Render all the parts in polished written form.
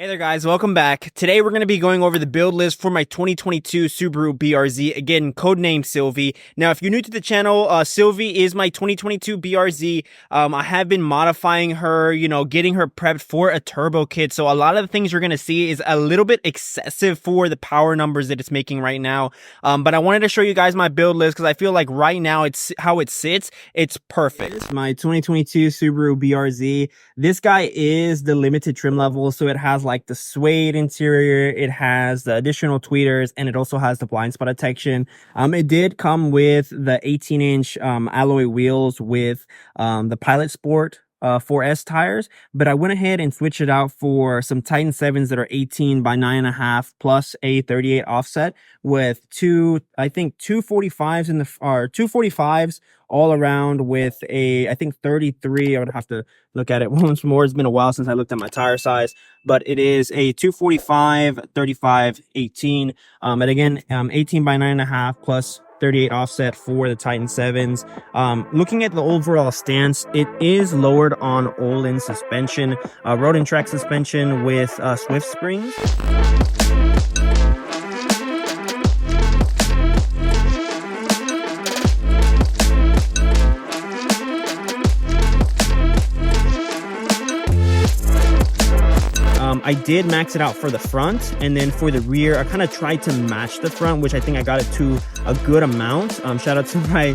Hey there guys, welcome back. Today we're going to be going over the build list for my 2022 Subaru BRZ, again codenamed Sylvie. Now if you're new to the channel, Sylvie is my 2022 BRZ. I have been modifying her, getting her prepped for a turbo kit, so a lot of the things you're going to see is a little bit excessive for the power numbers that it's making right now. But I wanted to show you guys my build list because I feel like right now it's how it sits, it's perfect. It's my 2022 Subaru BRZ. This guy is the limited trim level, so it has like the suede interior, it has the additional tweeters, and it also has the blind spot detection. It did come with the 18-inch alloy wheels with the Pilot Sport 4S tires, but I went ahead and switched it out for some Titan 7s that are 18 by 9.5 plus a 38 offset with two 45s in the 245s all around with a, I think 33. I would have to look at it once more. It's been a while since I looked at my tire size, but it is a 245, 35, 18. And again, 18 by 9.5 plus 38 offset for the Titan 7s. Looking at the overall stance, it is lowered on all-in suspension, road and track suspension with Swift springs. I did max it out for the front, and then for the rear, I kind of tried to match the front, which I think I got it to a good amount. Shout out to my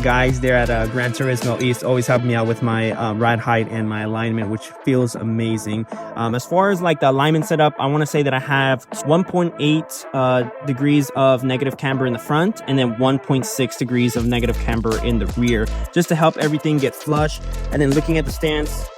guys there at Gran Turismo East, always helping me out with my ride height and my alignment, which feels amazing. As far as like the alignment setup, I want to say that I have 1.8 degrees of negative camber in the front, and then 1.6 degrees of negative camber in the rear, just to help everything get flush. And then looking at the stance,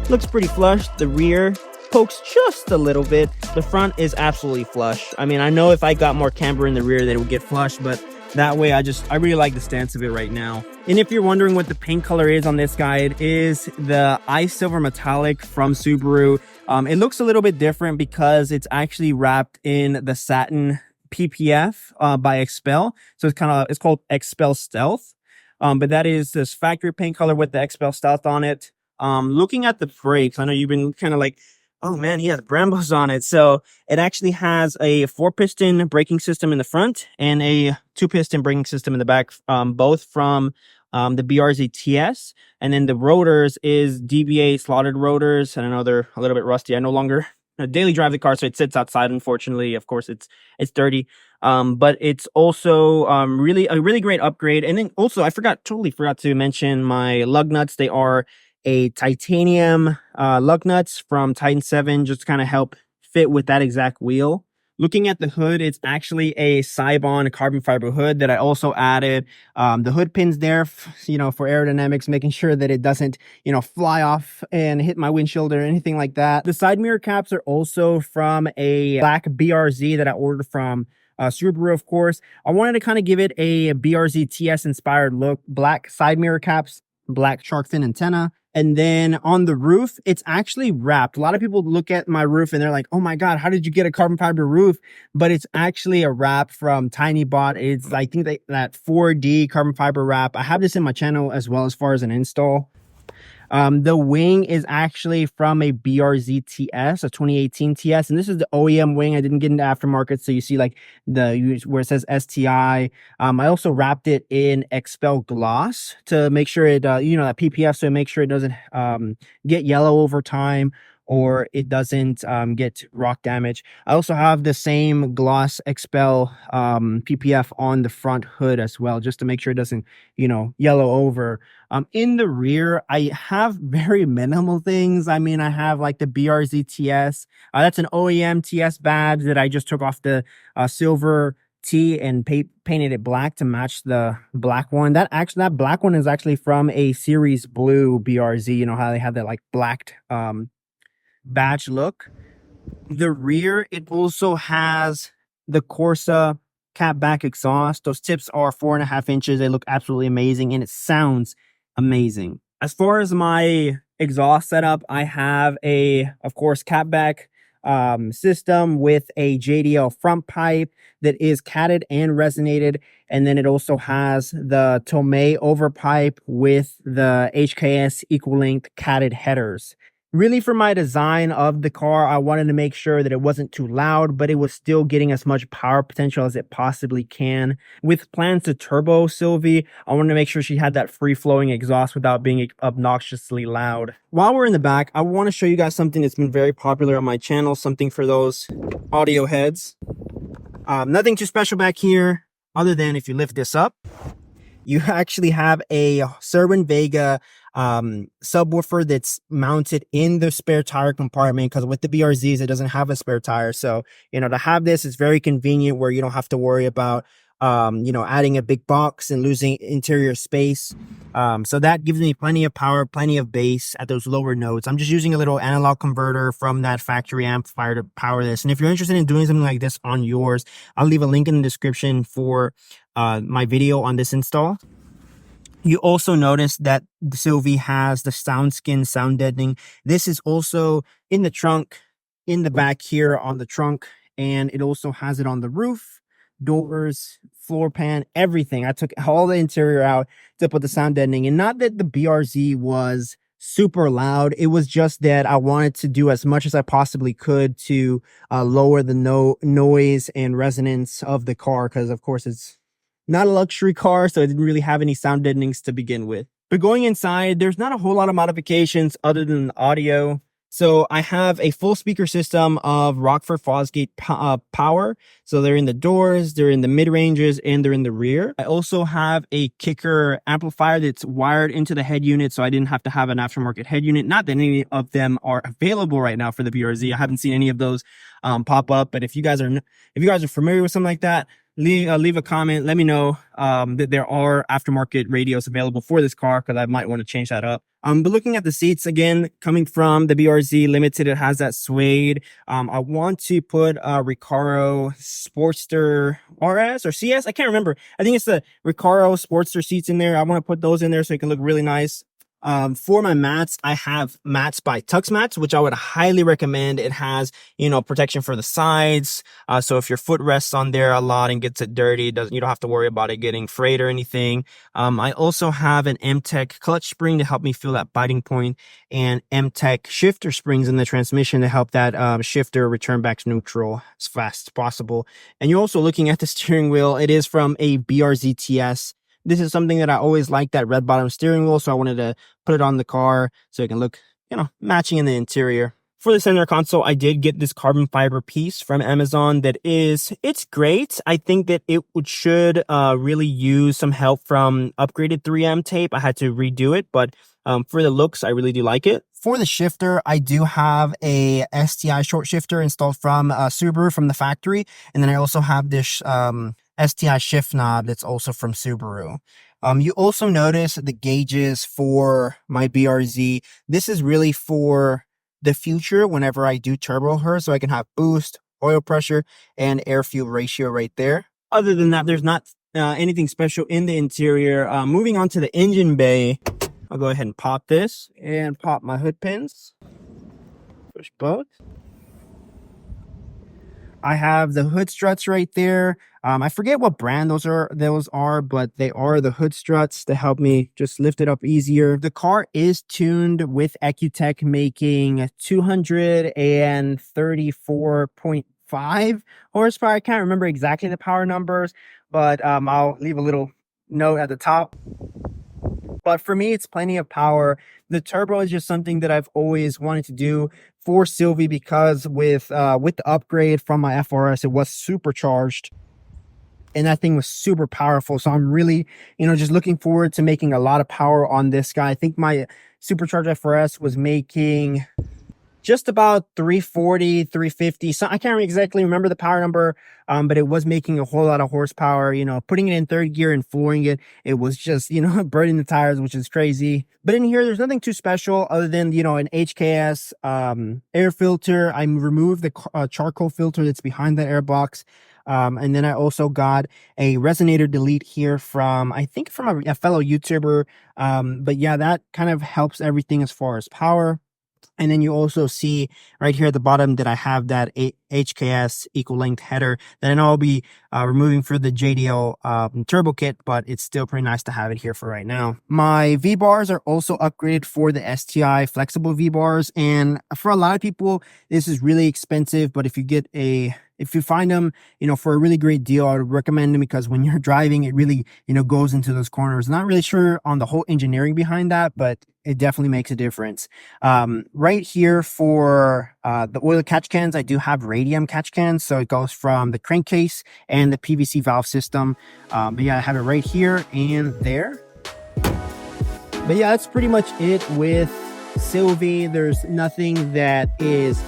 looks pretty flush. The rear pokes just a little bit. The front is absolutely flush. I mean, I know if I got more camber in the rear that it would get flush, but that way I really like the stance of it right now. And if you're wondering what the paint color is on this guy, it is the Ice Silver Metallic from Subaru. It looks a little bit different because it's actually wrapped in the satin PPF by Expel. So it's called Expel Stealth. But that is this factory paint color with the Expel Stealth on it. Looking at the brakes, I know you've been kind of like, oh man, he has Brambos on it. So it actually has a 4-piston braking system in the front and a 2-piston braking system in the back, both from the BRZ TS. And then the rotors is DBA slotted rotors. And I know they're a little bit rusty. I no longer daily drive the car, so it sits outside. Unfortunately, of course, it's dirty. But it's also a really great upgrade. And then also, totally forgot to mention my lug nuts. They are a titanium lug nuts from Titan 7, just to kind of help fit with that exact wheel. Looking at the hood, it's actually a Cybon carbon fiber hood that I also added the hood pins there, for aerodynamics, making sure that it doesn't, fly off and hit my windshield or anything like that. The side mirror caps are also from a black BRZ that I ordered from Subaru, of course. I wanted to kind of give it a BRZ TS inspired look. Black side mirror caps, black shark fin antenna. And then on the roof, it's actually wrapped. A lot of people look at my roof and they're like, oh my God, how did you get a carbon fiber roof? But it's actually a wrap from TinyBot. It's, I think, that 4D carbon fiber wrap. I have this in my channel as well as far as an install. The wing is actually from a BRZ TS, a 2018 TS, and this is the OEM wing. I didn't get into aftermarket, so you see like where it says STI. I also wrapped it in Expel gloss to make sure it, that PPF, so make sure it doesn't get yellow over time, or it doesn't get rock damage. I also have the same gloss Expel PPF on the front hood as well, just to make sure it doesn't, yellow over. In the rear, I have very minimal things. I mean, I have like the BRZ TS. That's an OEM TS badge that I just took off the silver T and painted it black to match the black one. That black one is actually from a series blue BRZ. You know how they have that like blacked badge look. The rear, it also has the Corsa cap back exhaust. Those tips are 4.5 inches. They look absolutely amazing and it sounds amazing. As far as my exhaust setup, I have of course, cap back system with a JDL front pipe that is catted and resonated, and then it also has the Tomei overpipe with the HKS equal length catted headers. Really, for my design of the car, I wanted to make sure that it wasn't too loud, but it was still getting as much power potential as it possibly can. With plans to turbo Sylvie, I wanted to make sure she had that free-flowing exhaust without being obnoxiously loud. While we're in the back, I want to show you guys something that's been very popular on my channel, something for those audio heads. Nothing too special back here, other than if you lift this up, you actually have a Serwin Vega subwoofer that's mounted in the spare tire compartment, because with the BRZs it doesn't have a spare tire. So to have this is very convenient, where you don't have to worry about adding a big box and losing interior space. So that gives me plenty of power, plenty of bass at those lower notes. I'm just using a little analog converter from that factory amplifier to power this. And if you're interested in doing something like this on yours, I'll leave a link in the description for my video on this install. You also notice that the Sylvie has the SoundSkin sound deadening. This is also in the trunk, in the back here on the trunk, and it also has it on the roof, doors, floor pan, everything. I took all the interior out to put the sound deadening. And not that the BRZ was super loud, it was just that I wanted to do as much as I possibly could to lower the noise and resonance of the car, because of course it's not a luxury car, so it didn't really have any sound deadenings to begin with. But going inside, there's not a whole lot of modifications other than the audio. So I have a full speaker system of Rockford Fosgate power. So they're in the doors, they're in the mid-ranges, and they're in the rear. I also have a kicker amplifier that's wired into the head unit, so I didn't have to have an aftermarket head unit. Not that any of them are available right now for the BRZ. I haven't seen any of those pop up, but if you guys are familiar with something like that, leave a comment. Let me know that there are aftermarket radios available for this car, because I might want to change that up. But looking at the seats, again, coming from the BRZ Limited, it has that suede. I want to put a Recaro Sportster RS or CS. I can't remember. I think it's the Recaro Sportster seats in there. I want to put those in there so it can look really nice. For my mats, I have mats by Tux Mats, which I would highly recommend. It has, protection for the sides. So if your foot rests on there a lot and gets it dirty, you don't have to worry about it getting frayed or anything. I also have an M-Tech clutch spring to help me feel that biting point, and M-Tech shifter springs in the transmission to help that shifter return back to neutral as fast as possible. And you're also looking at the steering wheel. It is from a BRZ TS. This is something that I always liked, that red bottom steering wheel, so I wanted to put it on the car so it can look, matching in the interior. For the center console, I did get this carbon fiber piece from Amazon it's great. I think that it should really use some help from upgraded 3M tape. I had to redo it, but for the looks, I really do like it. For the shifter, I do have a STI short shifter installed from Subaru from the factory, and then I also have this STI shift knob that's also from Subaru. You also notice the gauges for my BRZ. This is really for the future whenever I do turbo her, so I can have boost, oil pressure, and air fuel ratio right there. Other than that, there's not anything special in the interior. Moving on to the engine bay, I'll go ahead and pop this and pop my hood pins. Push both. I have the hood struts right there. I forget what brand those are, but they are the hood struts to help me just lift it up easier. The car is tuned with EcuTech, making 234.5 horsepower. I can't remember exactly the power numbers, but I'll leave a little note at the top. But for me, it's plenty of power. The turbo is just something that I've always wanted to do for Sylvie, because with the upgrade from my FRS, it was supercharged, and that thing was super powerful. So I'm really, just looking forward to making a lot of power on this guy. I think my supercharged FRS was making just about 340, 350. So I can't exactly remember the power number, but it was making a whole lot of horsepower. Putting it in third gear and flooring it, it was just, burning the tires, which is crazy. But in here, there's nothing too special other than, an HKS air filter. I removed the charcoal filter that's behind the air box. And then I also got a resonator delete here from, I think from a fellow YouTuber. But yeah, that kind of helps everything as far as power. And then you also see right here at the bottom that I have that HKS equal length header that I know I'll be removing for the JDL turbo kit, but it's still pretty nice to have it here for right now. My V-bars are also upgraded for the STI flexible V-bars. And for a lot of people, this is really expensive, but if you find them, you know, for a really great deal, I would recommend them because when you're driving, it really, you know, goes into those corners. Not really sure on the whole engineering behind that, but it definitely makes a difference. Right here for the oil catch cans, I do have radium catch cans. So it goes from the crankcase and the PVC valve system. But yeah, I have it right here and there. But yeah, that's pretty much it with Sylvie. There's nothing that is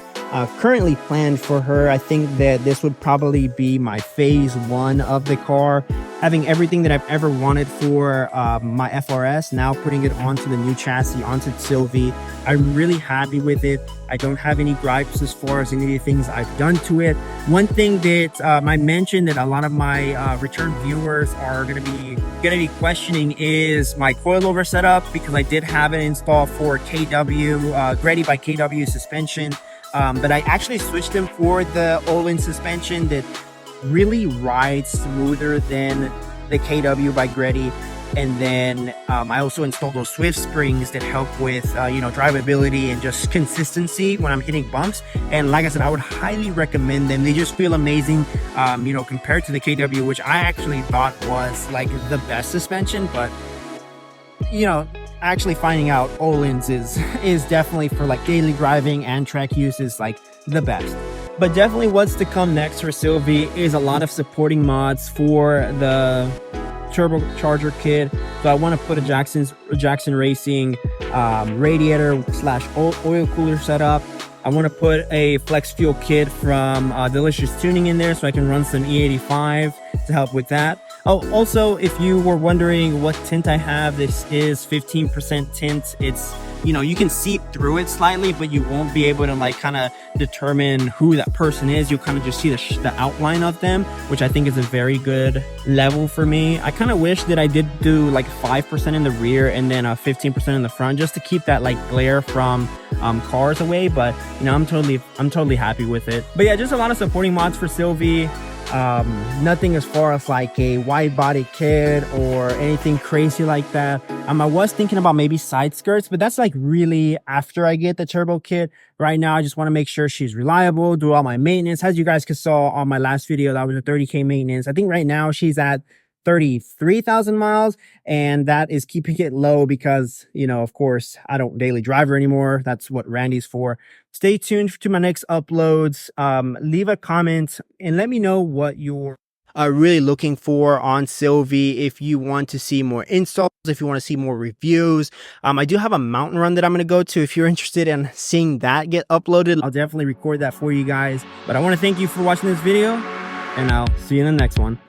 currently planned for her. I think that this would probably be my phase 1 of the car, having everything that I've ever wanted for my FRS, now putting it onto the new chassis, onto Sylvie. I'm really happy with it. I don't have any gripes as far as any of the things I've done to it. One thing that I mentioned that a lot of my return viewers are gonna be questioning is my coilover setup, because I did have it installed for KW, Greddy by KW suspension. But I actually switched them for the Olin suspension that really rides smoother than the KW by Greddy. And then I also installed those Swift springs that help with, you know, drivability and just consistency when I'm hitting bumps. And like I said, I would highly recommend them. They just feel amazing, you know, compared to the KW, which I actually thought was like the best suspension. But, you know, actually finding out Olin's is definitely for like daily driving and track use is like the best. But definitely what's to come next for Sylvie is a lot of supporting mods for the turbocharger kit. So I want to put a Jackson Racing radiator / oil cooler setup. I want to put a flex fuel kit from Delicious Tuning in there so I can run some E85 to help with that. Oh, also, if you were wondering what tint I have, this is 15% tint. It's, you know, you can see through it slightly, but you won't be able to like kind of determine who that person is. You'll kind of just see the outline of them, which I think is a very good level for me. I kind of wish that I did do like 5% in the rear and then 15% in the front, just to keep that like glare from cars away. But you know, I'm totally happy with it. But yeah, just a lot of supporting mods for Sylvie. Nothing as far as like a wide body kit or anything crazy like that. I was thinking about maybe side skirts, but that's like really after I get the turbo kit. Right now, I just want to make sure she's reliable, do all my maintenance. As you guys saw on my last video, that was a 30K maintenance. I think right now she's at 33,000 miles, and that is keeping it low because, you know, of course, I don't daily drive her anymore. That's what Randy's for. Stay tuned to my next uploads. Leave a comment and let me know what you're really looking for on Sylvie. If you want to see more installs, if you want to see more reviews, I do have a mountain run that I'm going to go to. If you're interested in seeing that get uploaded, I'll definitely record that for you guys. But I want to thank you for watching this video, and I'll see you in the next one.